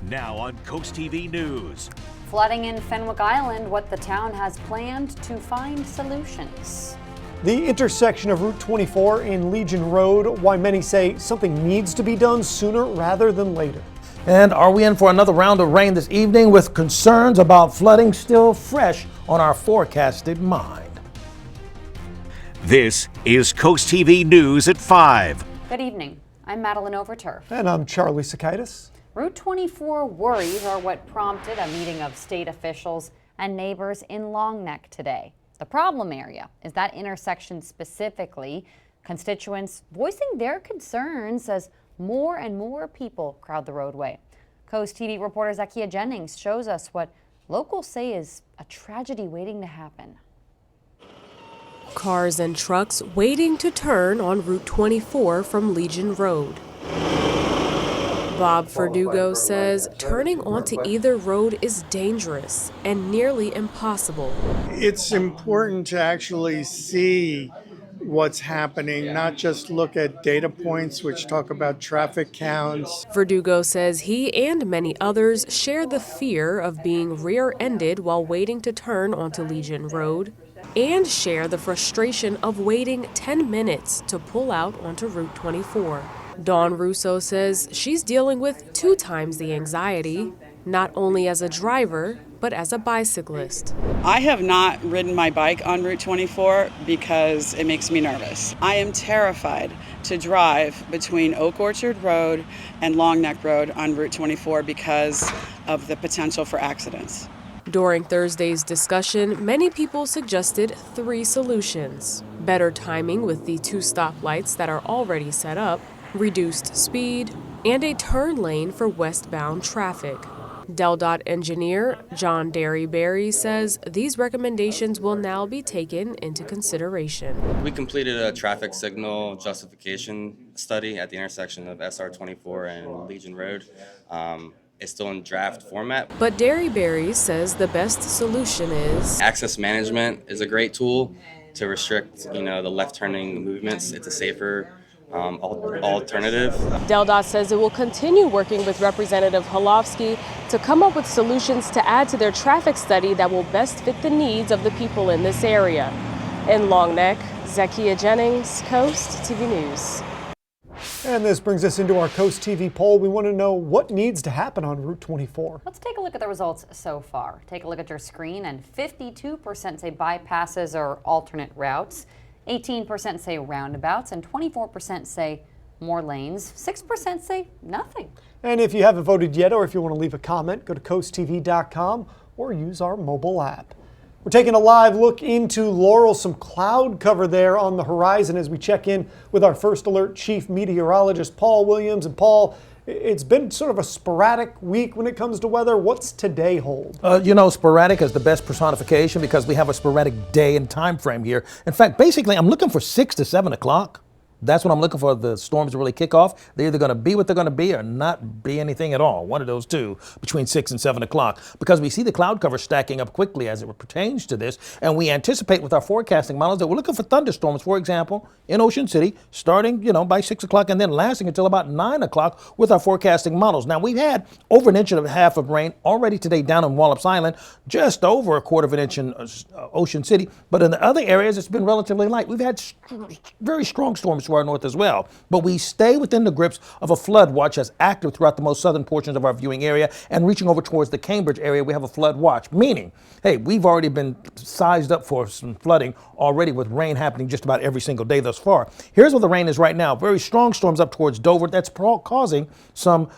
Now on CoastTV News. Flooding in Fenwick Island, what the town has planned to find solutions. The intersection of Route 24 and Legion Road, why many say something needs to be done sooner rather than later. And are we in for another round of rain this evening with concerns about flooding still fresh on our forecasted mind? This is CoastTV News at 5. Good evening. I'm Madeline Overturf. And I'm Charlie Sakaitis. Route 24 worries are what prompted a meeting of state officials and neighbors in Long Neck today. The problem area is that intersection specifically. Constituents voicing their concerns as more and more people crowd the roadway. Coast TV reporter Zakia Jennings shows us what locals say is a tragedy waiting to happen. Cars and trucks waiting to turn on Route 24 from Legion Road. Bob Verdugo says turning onto either road is dangerous and nearly impossible. It's important to actually see what's happening, not just look at data points which talk about traffic counts. Verdugo says he and many others share the fear of being rear-ended while waiting to turn onto Legion Road and share the frustration of waiting 10 minutes to pull out onto Route 24. Dawn Russo says she's dealing with 2 times the anxiety, not only as a driver, but as a bicyclist. I have not ridden my bike on Route 24 because it makes me nervous. I am terrified to drive between Oak Orchard Road and Long Neck Road on Route 24 because of the potential for accidents. During Thursday's discussion, many people suggested 3 solutions: better timing with the 2 stoplights that are already set up, reduced speed, and a turn lane for westbound traffic. DelDOT engineer John Derryberry says these recommendations will now be taken into consideration. We completed a traffic signal justification study at the intersection of SR 24 and Legion Road. It's still in draft format. But Derryberry says the best solution is access management is a great tool to restrict, the left turning movements. It's a safer alternative. DelDOT says it will continue working with Representative Holofsky to come up with solutions to add to their traffic study that will best fit the needs of the people in this area. In Long Neck, Zakia Jennings, Coast TV News. And this brings us into our Coast TV poll. We want to know what needs to happen on Route 24. Let's take a look at the results so far. Take a look at your screen, and 52% say bypasses or alternate routes. 18% say roundabouts, and 24% say more lanes. 6% say nothing. And if you haven't voted yet, or if you want to leave a comment, go to coasttv.com or use our mobile app. We're taking a live look into Laurel, some cloud cover there on the horizon as we check in with our First Alert Chief Meteorologist, Paul Williams. And Paul, it's been sort of a sporadic week when it comes to weather. What's today hold? Sporadic is the best personification because we have a sporadic day and time frame here. In fact, basically, I'm looking for 6 to 7 o'clock. That's what I'm looking for, the storms to really kick off. They're either going to be what they're going to be or not be anything at all. One of those two between 6 and 7 o'clock, because we see the cloud cover stacking up quickly as it pertains to this. And we anticipate with our forecasting models that we're looking for thunderstorms, for example, in Ocean City, starting, by 6 o'clock and then lasting until about 9 o'clock with our forecasting models. Now, we've had over 1.5 inches of rain already today down on Wallops Island, just over 1/4 inch in Ocean City. But in the other areas, it's been relatively light. We've had very strong storms to our north as well, but we stay within the grips of a flood watch that's active throughout the most southern portions of our viewing area, and reaching over towards the Cambridge area, we have a flood watch, meaning, hey, we've already been sized up for some flooding already with rain happening just about every single day thus far. Here's where the rain is right now. Very strong storms up towards Dover. That's causing some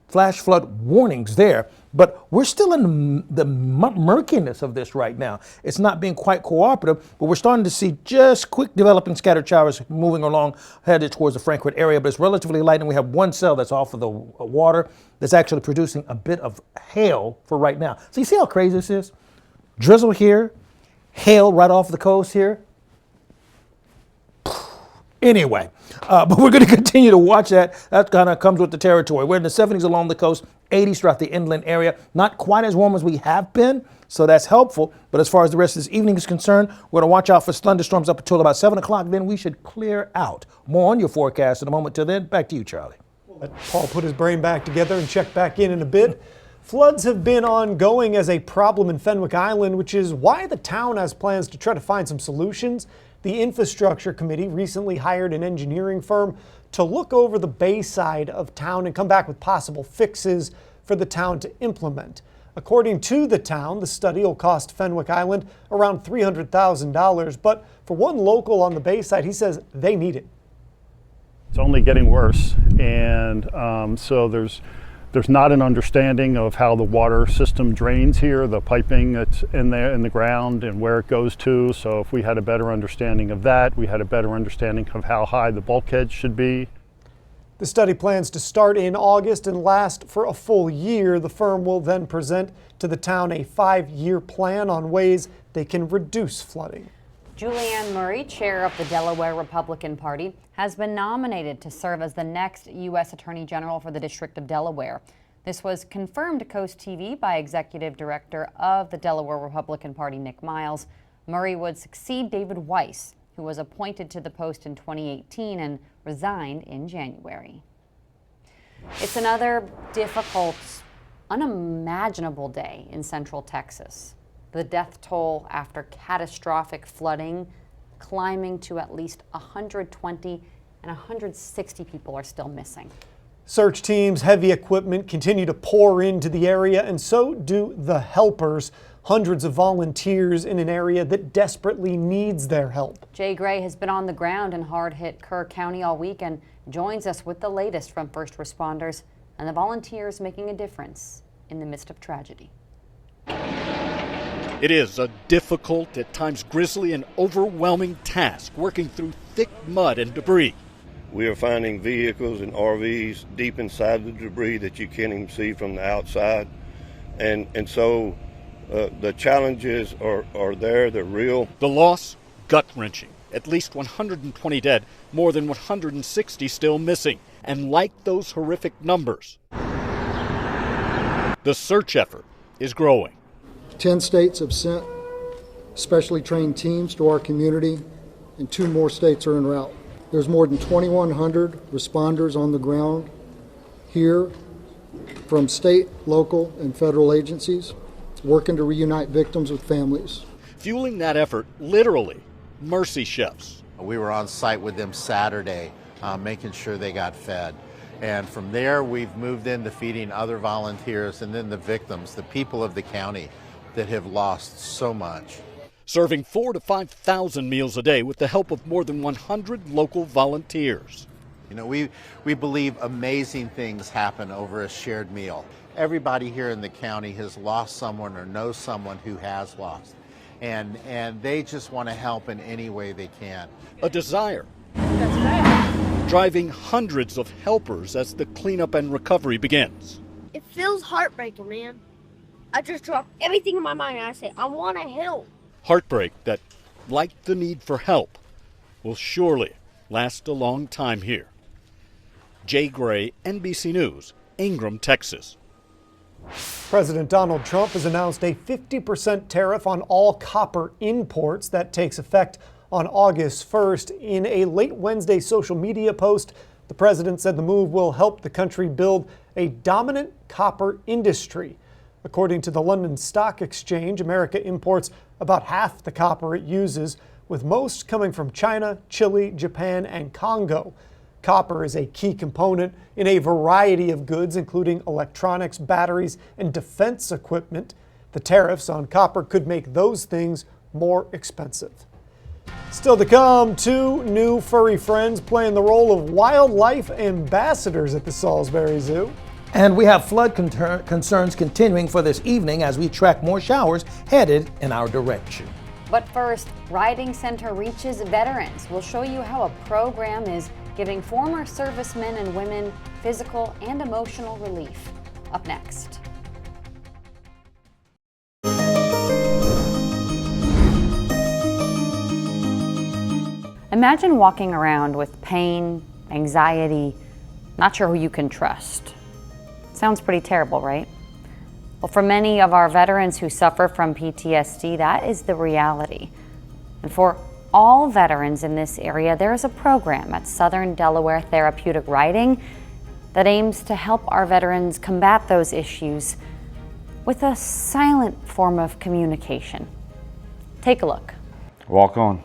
flash flood warnings there, but we're still in the murkiness of this right now. It's not being quite cooperative, but we're starting to see just quick developing scattered showers moving along, headed towards the Frankfurt area, but it's relatively light, and we have one cell that's off of the water that's actually producing a bit of hail for right now. So you see how crazy this is? Drizzle here, hail right off the coast here. Anyway, but we're going to continue to watch that. That kind of comes with the territory. We're in the 70s along the coast, 80s throughout the inland area. Not quite as warm as we have been, so that's helpful. But as far as the rest of this evening is concerned, we're going to watch out for thunderstorms up until about 7 o'clock. Then we should clear out. More on your forecast in a moment. Till then, back to you, Charlie. Let Paul put his brain back together and check back in a bit. Floods have been ongoing as a problem in Fenwick Island, which is why the town has plans to try to find some solutions. The Infrastructure Committee recently hired an engineering firm to look over the bay side of town and come back with possible fixes for the town to implement. According to the town, the study will cost Fenwick Island around $300,000, but for one local on the bay side, he says they need it. It's only getting worse, and so there's not an understanding of how the water system drains here, the piping that's in there in the ground and where it goes to. So if we had a better understanding of that, we had a better understanding of how high the bulkhead should be. The study plans to start in August and last for a full year. The firm will then present to the town a 5-year plan on ways they can reduce flooding. Julianne Murray, chair of the Delaware Republican Party, has been nominated to serve as the next U.S. Attorney General for the District of Delaware. This was confirmed to Coast TV by Executive Director of the Delaware Republican Party, Nick Miles. Murray would succeed David Weiss, who was appointed to the post in 2018 and resigned in January. It's another difficult, unimaginable day in Central Texas. The death toll after catastrophic flooding climbing to at least 120 and 160 people are still missing. Search teams, heavy equipment continue to pour into the area, and so do the helpers. Hundreds of volunteers in an area that desperately needs their help. Jay Gray has been on the ground in hard-hit Kerr County all week and joins us with the latest from first responders and the volunteers making a difference in the midst of tragedy. It is a difficult, at times grisly and overwhelming task working through thick mud and debris. We are finding vehicles and RVs deep inside the debris that you can't even see from the outside. And so the challenges are there, they're real. The loss, gut-wrenching. At least 120 dead, more than 160 still missing. And like those horrific numbers, the search effort is growing. 10 states have sent specially trained teams to our community, and 2 more states are en route. There's more than 2,100 responders on the ground here from state, local, and federal agencies working to reunite victims with families. Fueling that effort, literally, mercy chefs. We were on site with them Saturday, making sure they got fed. And from there, we've moved into feeding other volunteers and then the victims, the people of the county that have lost so much. Serving 4,000 to 5,000 meals a day with the help of more than 100 local volunteers. You know, we believe amazing things happen over a shared meal. Everybody here in the county has lost someone or knows someone who has lost. And they just want to help in any way they can. A desire. That's right. Driving hundreds of helpers as the cleanup and recovery begins. It feels heartbreaking, man. I just drop everything in my mind and I say, I want to help. Heartbreak that, like the need for help, will surely last a long time here. Jay Gray, NBC News, Ingram, Texas. President Donald Trump has announced a 50% tariff on all copper imports that takes effect on August 1st. In a late Wednesday social media post, the president said the move will help the country build a dominant copper industry. According to the London Stock Exchange, America imports about half the copper it uses, with most coming from China, Chile, Japan, and Congo. Copper is a key component in a variety of goods, including electronics, batteries, and defense equipment. The tariffs on copper could make those things more expensive. Still to come, 2 new furry friends playing the role of wildlife ambassadors at the Salisbury Zoo. And we have flood concerns continuing for this evening as we track more showers headed in our direction. But first, Riding Center reaches veterans. We'll show you how a program is giving former servicemen and women physical and emotional relief. Up next. Imagine walking around with pain, anxiety, not sure who you can trust. Sounds pretty terrible, right? Well, for many of our veterans who suffer from PTSD, that is the reality. And for all veterans in this area, there is a program at Southern Delaware Therapeutic Riding that aims to help our veterans combat those issues with a silent form of communication. Take a look. Walk on.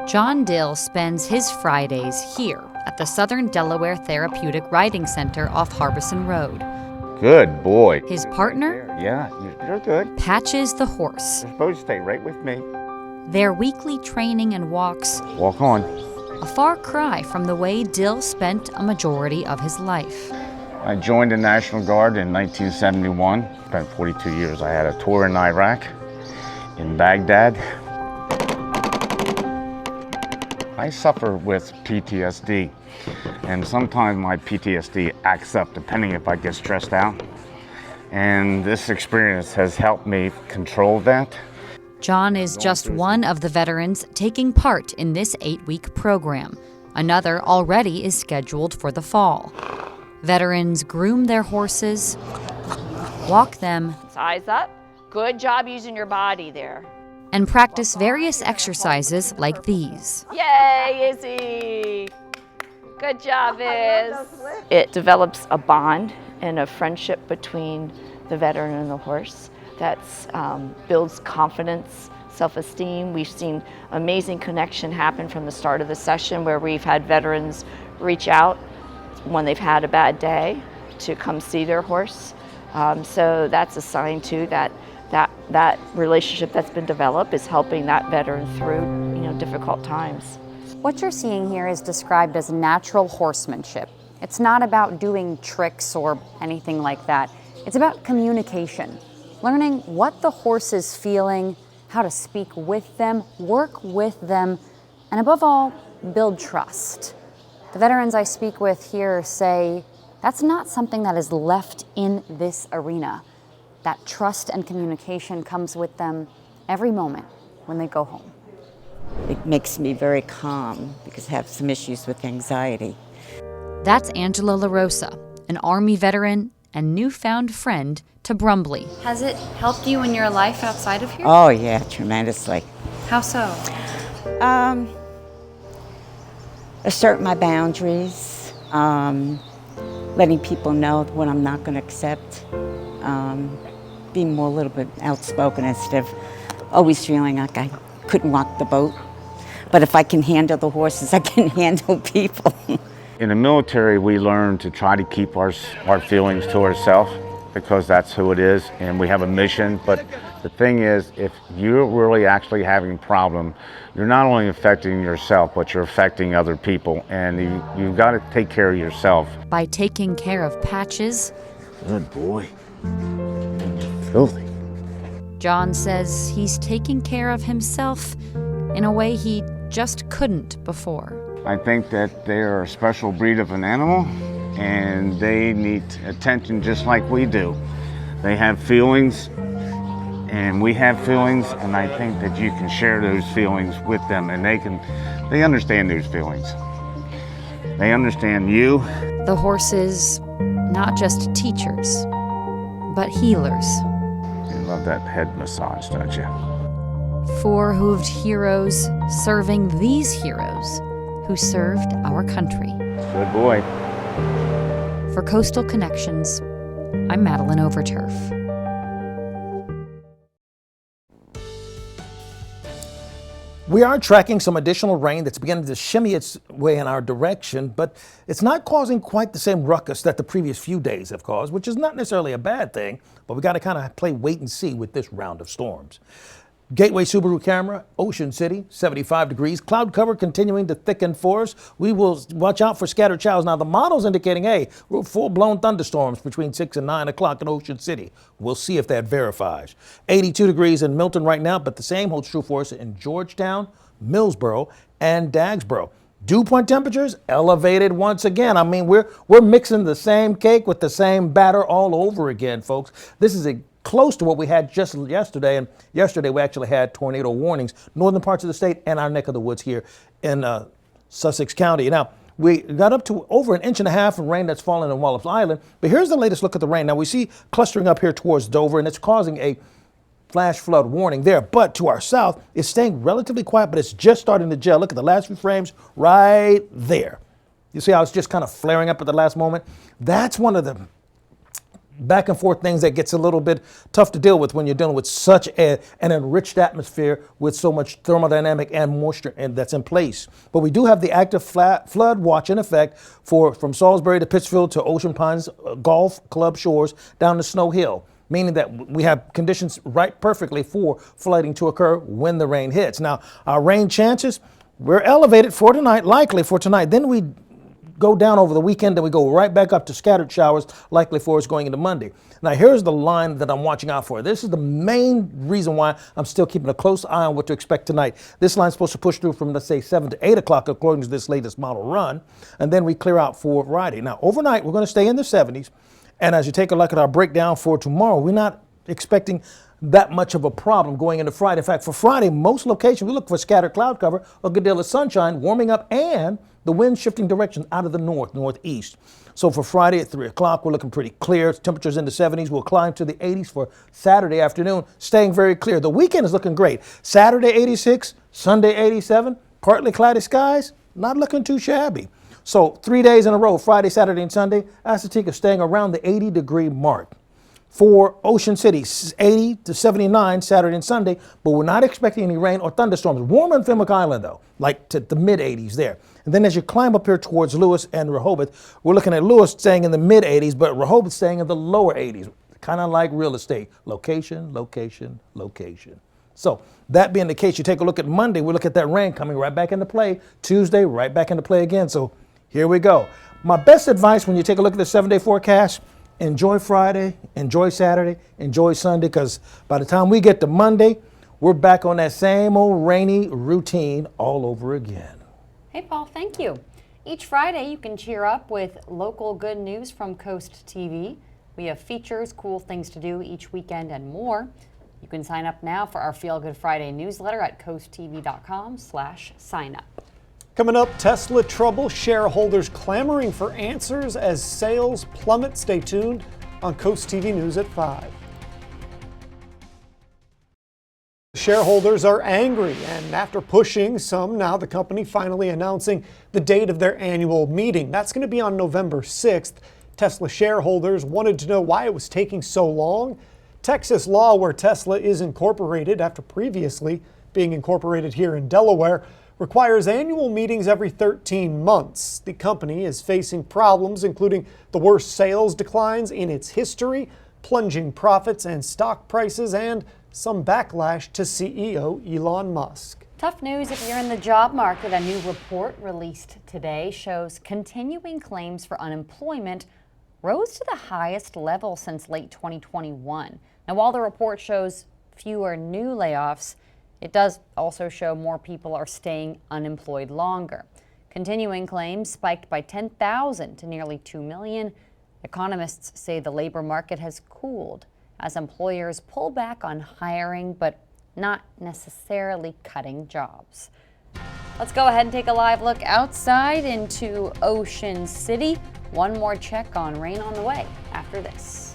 John Dill spends his Fridays here at the Southern Delaware Therapeutic Riding Center off Harbison Road. Good boy. His partner? Yeah, you're good. Patches the horse. You're supposed to stay right with me. Their weekly training and walks, Walk on. a far cry from the way Dill spent a majority of his life. I joined the National Guard in 1971. Spent 42 years. I had a tour in Iraq, in Baghdad. I suffer with PTSD, and sometimes my PTSD acts up depending if I get stressed out. And this experience has helped me control that. John is just one of the veterans taking part in this 8-week program. Another already is scheduled for the fall. Veterans groom their horses, walk them, Size up. Good job using your body there. and practice various exercises like these. Yay, Izzy! Good job, Iz. It develops a bond and a friendship between the veteran and the horse that builds confidence, self-esteem. We've seen amazing connection happen from the start of the session where we've had veterans reach out when they've had a bad day to come see their horse. So that's a sign too that relationship that's been developed is helping that veteran through difficult times. What you're seeing here is described as natural horsemanship. It's not about doing tricks or anything like that. It's about communication, learning what the horse is feeling, how to speak with them, work with them, and above all, build trust. The veterans I speak with here say that's not something that is left in this arena. That trust and communication comes with them every moment when they go home. It makes me very calm because I have some issues with anxiety. That's Angela LaRosa, an Army veteran and newfound friend to Brumbley. Has it helped you in your life outside of here? Oh yeah, tremendously. How so? Assert my boundaries, letting people know what I'm not going to accept, being more a little bit outspoken instead of always feeling like I couldn't rock the boat. But if I can handle the horses, I can handle people. In the military, we learn to try to keep our feelings to ourselves because that's who it is, and we have a mission. But the thing is, if you're really actually having a problem, you're not only affecting yourself, but you're affecting other people, and you've got to take care of yourself. By taking care of Patches, Good boy. Filthy. John says he's taking care of himself in a way he just couldn't before. I think that they're a special breed of an animal, and they need attention just like we do. They have feelings, and we have feelings, and I think that you can share those feelings with them, and they understand those feelings. They understand you. The horses, not just teachers, but healers. You love that head massage, don't you? Four-hooved heroes serving these heroes who served our country. Good boy. For Coastal Connections, I'm Madeline Overturf. We are tracking some additional rain that's beginning to shimmy its way in our direction, but it's not causing quite the same ruckus that the previous few days have caused, which is not necessarily a bad thing, but we got to kind of play wait and see with this round of storms. Gateway Subaru camera, Ocean City, 75 degrees. Cloud cover continuing to thicken for us. We will watch out for scattered showers. Now, the model's indicating, hey, we're full-blown thunderstorms between 6 and 9 o'clock in Ocean City. We'll see if that verifies. 82 degrees in Milton right now, but the same holds true for us in Georgetown, Millsboro, and Dagsboro. Dew point temperatures elevated once again. I mean, we're mixing the same cake with the same batter all over again, folks. This is close to what we had just yesterday, and yesterday we actually had tornado warnings, northern parts of the state and our neck of the woods here in Sussex County. Now, we got up to over 1.5 inches of rain that's fallen in Wallops Island, but here's the latest look at the rain. Now, we see clustering up here towards Dover, and it's causing a flash flood warning there, but to our south, it's staying relatively quiet, but it's just starting to gel. Look at the last few frames right there. You see how it's just kind of flaring up at the last moment? That's one of the back and forth things that gets a little bit tough to deal with when you're dealing with such an enriched atmosphere with so much thermodynamic and moisture that's in place. But we do have the active flood watch in effect from Salisbury to Pittsfield to Ocean Pines Golf Club shores down to Snow Hill, meaning that we have conditions right perfectly for flooding to occur when the rain hits. Now, our rain chances, we're elevated for tonight, likely for tonight. Then we go down over the weekend, then we go right back up to scattered showers, likely for us going into Monday. Now, here's the line that I'm watching out for. This is the main reason why I'm still keeping a close eye on what to expect tonight. This line's supposed to push through from, let's say, 7 to 8 o'clock, according to this latest model run, and then we clear out for Friday. Now, overnight, we're going to stay in the 70s, and as you take a look at our breakdown for tomorrow, we're not expecting that much of a problem going into Friday. In fact, for Friday, most locations, we look for scattered cloud cover, a good deal of sunshine, warming up, and the wind shifting direction out of the northeast. So for Friday at 3 o'clock, we're looking pretty clear. Temperatures in the 70s. We'll climb to the 80s for Saturday afternoon, staying very clear. The weekend is looking great. Saturday 86, Sunday 87, partly cloudy skies, not looking too shabby. So 3 days in a row, Friday, Saturday, and Sunday, Assateague staying around the 80-degree mark. For Ocean City, 80 to 79 Saturday and Sunday, but we're not expecting any rain or thunderstorms. Warm on Fenwick Island, though, like to the mid-80s there. And then as you climb up here towards Lewis and Rehoboth, we're looking at Lewis staying in the mid-80s, but Rehoboth staying in the lower 80s, kind of like real estate. Location, location, location. So that being the case, you take a look at Monday, we look at that rain coming right back into play. Tuesday, right back into play again. So here we go. My best advice when you take a look at the 7-day forecast, enjoy Friday, enjoy Saturday, enjoy Sunday, because by the time we get to Monday, we're back on that same old rainy routine all over again. Hey, Paul, thank you. Each Friday, you can cheer up with local good news from Coast TV. We have features, cool things to do each weekend, and more. You can sign up now for our Feel Good Friday newsletter at coasttv.com/signup. Coming up, Tesla trouble, shareholders clamoring for answers as sales plummet. Stay tuned on Coast TV News at 5. Shareholders are angry, and after pushing some, now the company finally announcing the date of their annual meeting. That's going to be on November 6th. Tesla shareholders wanted to know why it was taking so long. Texas law, where Tesla is incorporated after previously being incorporated here in Delaware, requires annual meetings every 13 months. The company is facing problems, including the worst sales declines in its history, plunging profits and stock prices, and some backlash to CEO Elon Musk. Tough news if you're in the job market. A new report released today shows continuing claims for unemployment rose to the highest level since late 2021. Now, while the report shows fewer new layoffs, it does also show more people are staying unemployed longer. Continuing claims spiked by 10,000 to nearly 2 million. Economists say the labor market has cooled as employers pull back on hiring, but not necessarily cutting jobs. Let's go ahead and take a live look outside into Ocean City. One more check on rain on the way after this.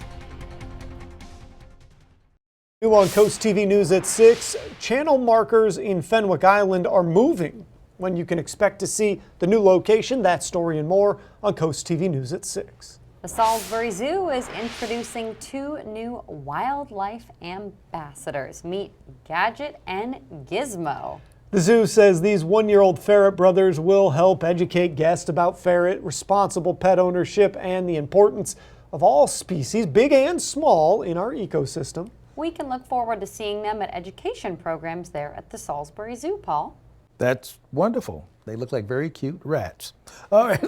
New on Coast TV News at 6, channel markers in Fenwick Island are moving. When you can expect to see the new location, that story and more on Coast TV News at 6. The Salisbury Zoo is introducing 2 new wildlife ambassadors. Meet Gadget and Gizmo. The zoo says these 1-year-old ferret brothers will help educate guests about ferret, responsible pet ownership, and the importance of all species, big and small, in our ecosystem. We can look forward to seeing them at education programs there at the Salisbury Zoo, Paul. That's wonderful. They look like very cute rats. All right,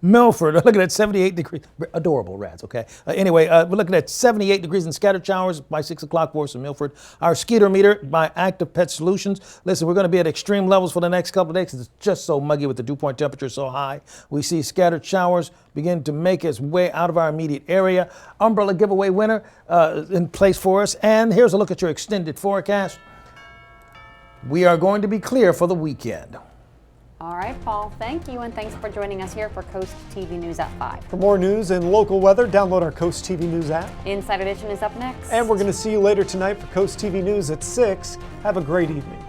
Milford, we're looking at 78 degrees. Adorable rats, okay? Anyway, we're looking at 78 degrees in scattered showers by 6 o'clock for us in Milford. Our skeeter meter by Active Pet Solutions. Listen, we're going to be at extreme levels for the next couple of days because it's just so muggy with the dew point temperature so high. We see scattered showers begin to make its way out of our immediate area. Umbrella giveaway winner in place for us. And here's a look at your extended forecast. We are going to be clear for the weekend. All right, Paul, thank you, and thanks for joining us here for Coast TV News at 5. For more news and local weather, download our Coast TV News app. Inside Edition is up next. And we're going to see you later tonight for Coast TV News at 6. Have a great evening.